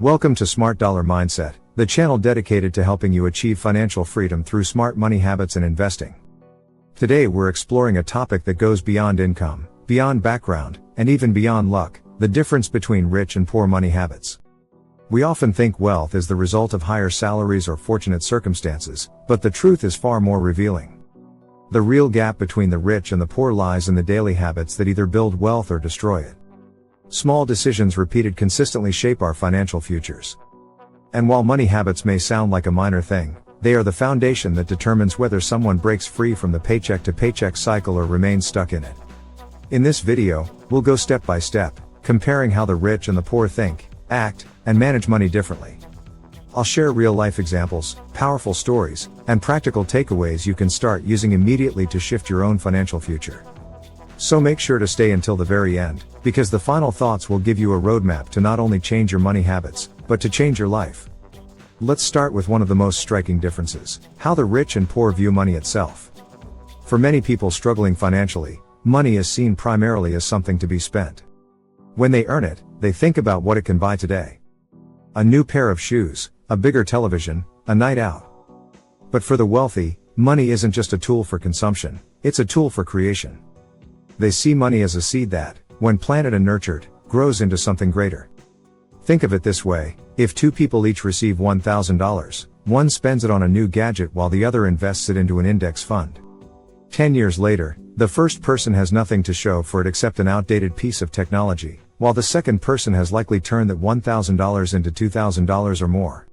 Welcome to Smart Dollar Mindset, the channel dedicated to helping you achieve financial freedom through smart money habits and investing. Today we're exploring a topic that goes beyond income, beyond background, and even beyond luck: the difference between rich and poor money habits. We often think wealth is the result of higher salaries or fortunate circumstances, but the truth is far more revealing. The real gap between the rich and the poor lies in the daily habits that either build wealth or destroy it. Small decisions repeated consistently shape our financial futures. And while money habits may sound like a minor thing, they are the foundation that determines whether someone breaks free from the paycheck-to-paycheck cycle or remains stuck in it. In this video, we'll go step by step, comparing how the rich and the poor think, act, and manage money differently. I'll share real-life examples, powerful stories, and practical takeaways you can start using immediately to shift your own financial future. So make sure to stay until the very end, because the final thoughts will give you a roadmap to not only change your money habits, but to change your life. Let's start with one of the most striking differences: how the rich and poor view money itself. For many people struggling financially, money is seen primarily as something to be spent. When they earn it, they think about what it can buy today. A new pair of shoes, a bigger television, a night out. But for the wealthy, money isn't just a tool for consumption, it's a tool for creation. They see money as a seed that, when planted and nurtured, grows into something greater. Think of it this way: if two people each receive $1,000, one spends it on a new gadget while the other invests it into an index fund. 10 years later, the first person has nothing to show for it except an outdated piece of technology, while the second person has likely turned that $1,000 into $2,000 or more.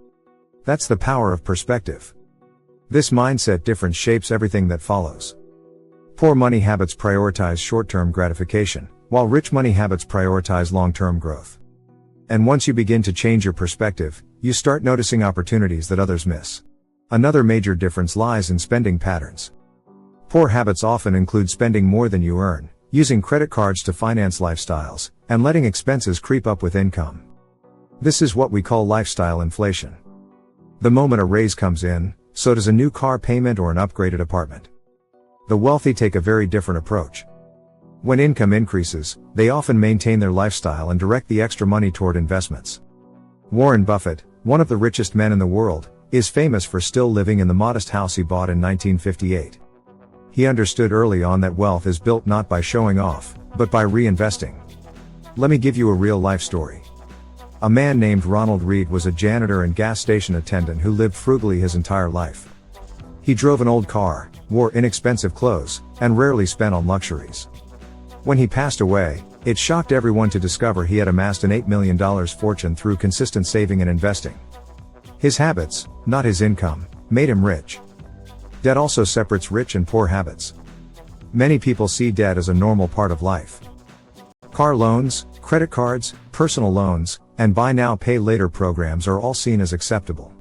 That's the power of perspective. This mindset difference shapes everything that follows. Poor money habits prioritize short-term gratification, while rich money habits prioritize long-term growth. And once you begin to change your perspective, you start noticing opportunities that others miss. Another major difference lies in spending patterns. Poor habits often include spending more than you earn, using credit cards to finance lifestyles, and letting expenses creep up with income. This is what we call lifestyle inflation. The moment a raise comes in, so does a new car payment or an upgraded apartment. The wealthy take a very different approach. When income increases, they often maintain their lifestyle and direct the extra money toward investments. Warren Buffett, one of the richest men in the world, is famous for still living in the modest house he bought in 1958. He understood early on that wealth is built not by showing off, but by reinvesting. Let me give you a real-life story. A man named Ronald Reed was a janitor and gas station attendant who lived frugally his entire life. He drove an old car, wore inexpensive clothes, and rarely spent on luxuries. When he passed away, it shocked everyone to discover he had amassed an $8 million fortune through consistent saving and investing. His habits, not his income, made him rich. Debt also separates rich and poor habits. Many people see debt as a normal part of life. Car loans, credit cards, personal loans, and buy now pay later programs are all seen as acceptable.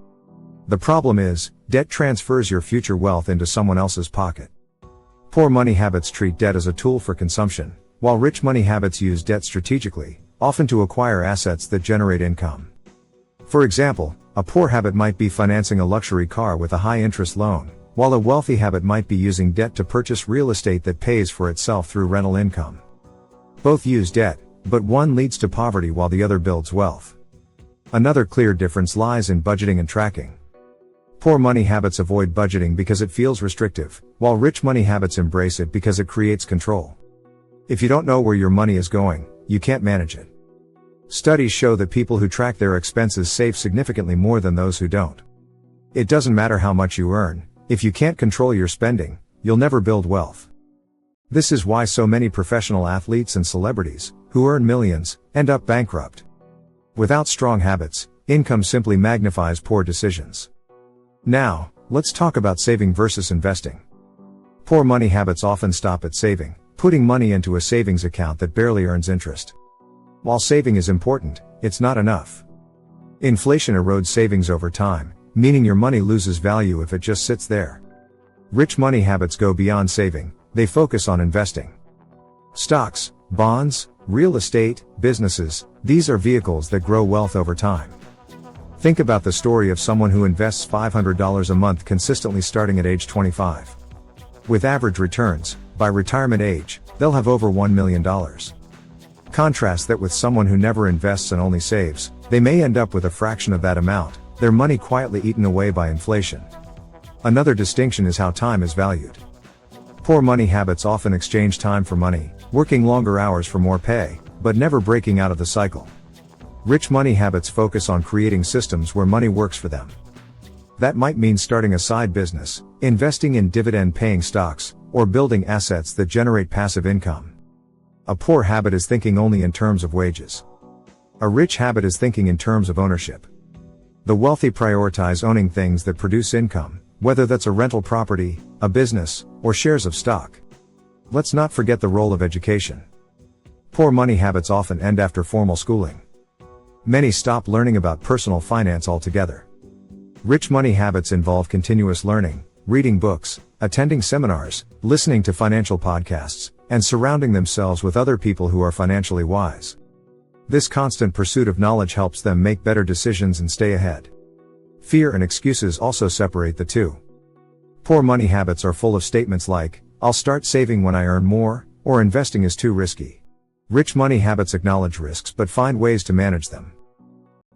The problem is, debt transfers your future wealth into someone else's pocket. Poor money habits treat debt as a tool for consumption, while rich money habits use debt strategically, often to acquire assets that generate income. For example, a poor habit might be financing a luxury car with a high-interest loan, while a wealthy habit might be using debt to purchase real estate that pays for itself through rental income. Both use debt, but one leads to poverty while the other builds wealth. Another clear difference lies in budgeting and tracking. Poor money habits avoid budgeting because it feels restrictive, while rich money habits embrace it because it creates control. If you don't know where your money is going, you can't manage it. Studies show that people who track their expenses save significantly more than those who don't. It doesn't matter how much you earn, if you can't control your spending, you'll never build wealth. This is why so many professional athletes and celebrities, who earn millions, end up bankrupt. Without strong habits, income simply magnifies poor decisions. Now, let's talk about saving versus investing. Poor money habits often stop at saving, putting money into a savings account that barely earns interest. While saving is important, it's not enough. Inflation erodes savings over time, meaning your money loses value if it just sits there. Rich money habits go beyond saving, they focus on investing. Stocks, bonds, real estate, businesses, these are vehicles that grow wealth over time. Think about the story of someone who invests $500 a month consistently starting at age 25. With average returns, by retirement age, they'll have over $1 million. Contrast that with someone who never invests and only saves. They may end up with a fraction of that amount, their money quietly eaten away by inflation. Another distinction is how time is valued. Poor money habits often exchange time for money, working longer hours for more pay, but never breaking out of the cycle. Rich money habits focus on creating systems where money works for them. That might mean starting a side business, investing in dividend-paying stocks, or building assets that generate passive income. A poor habit is thinking only in terms of wages. A rich habit is thinking in terms of ownership. The wealthy prioritize owning things that produce income, whether that's a rental property, a business, or shares of stock. Let's not forget the role of education. Poor money habits often end after formal schooling. Many stop learning about personal finance altogether. Rich money habits involve continuous learning, reading books, attending seminars, listening to financial podcasts, and surrounding themselves with other people who are financially wise. This constant pursuit of knowledge helps them make better decisions and stay ahead. Fear and excuses also separate the two. Poor money habits are full of statements like, "I'll start saving when I earn more," or "investing is too risky." Rich money habits acknowledge risks but find ways to manage them.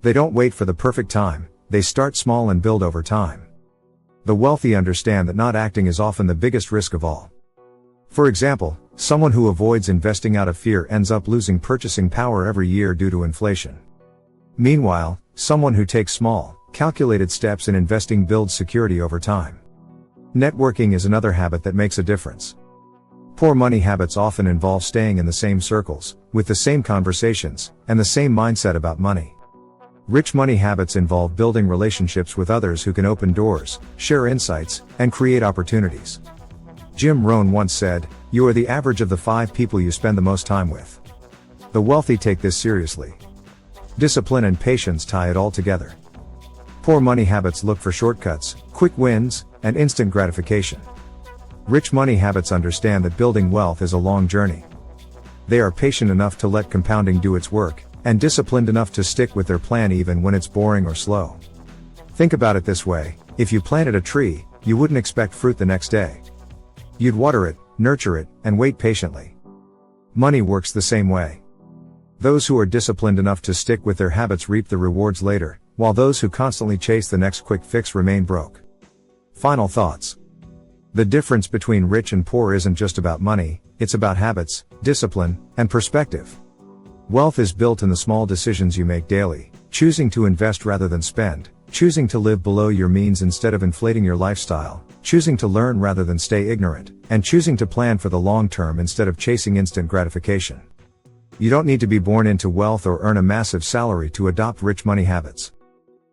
They don't wait for the perfect time, they start small and build over time. The wealthy understand that not acting is often the biggest risk of all. For example, someone who avoids investing out of fear ends up losing purchasing power every year due to inflation. Meanwhile, someone who takes small, calculated steps in investing builds security over time. Networking is another habit that makes a difference. Poor money habits often involve staying in the same circles, with the same conversations, and the same mindset about money. Rich money habits involve building relationships with others who can open doors, share insights, and create opportunities. Jim Rohn once said, "You are the average of the 5 people you spend the most time with." The wealthy take this seriously. Discipline and patience tie it all together. Poor money habits look for shortcuts, quick wins, and instant gratification. Rich money habits understand that building wealth is a long journey. They are patient enough to let compounding do its work, and disciplined enough to stick with their plan even when it's boring or slow. Think about it this way, if you planted a tree, you wouldn't expect fruit the next day. You'd water it, nurture it, and wait patiently. Money works the same way. Those who are disciplined enough to stick with their habits reap the rewards later, while those who constantly chase the next quick fix remain broke. Final thoughts. The difference between rich and poor isn't just about money, it's about habits, discipline, and perspective. Wealth is built in the small decisions you make daily, choosing to invest rather than spend, choosing to live below your means instead of inflating your lifestyle, choosing to learn rather than stay ignorant, and choosing to plan for the long term instead of chasing instant gratification. You don't need to be born into wealth or earn a massive salary to adopt rich money habits.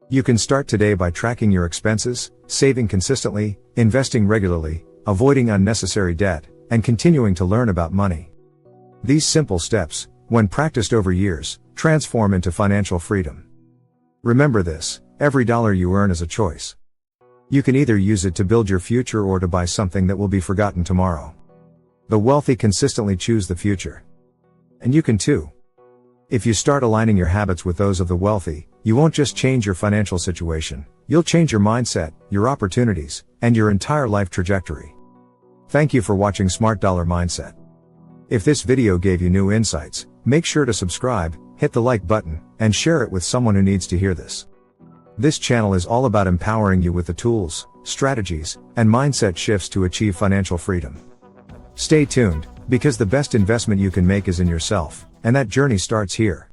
You can start today by tracking your expenses, saving consistently, investing regularly, avoiding unnecessary debt, and continuing to learn about money. These simple steps, when practiced over years, transform into financial freedom. Remember this, every dollar you earn is a choice. You can either use it to build your future or to buy something that will be forgotten tomorrow. The wealthy consistently choose the future. And you can too. If you start aligning your habits with those of the wealthy, you won't just change your financial situation, you'll change your mindset, your opportunities, and your entire life trajectory. Thank you for watching Smart Dollar Mindset. If this video gave you new insights, make sure to subscribe, hit the like button, and share it with someone who needs to hear this. This channel is all about empowering you with the tools, strategies, and mindset shifts to achieve financial freedom. Stay tuned, because the best investment you can make is in yourself, and that journey starts here.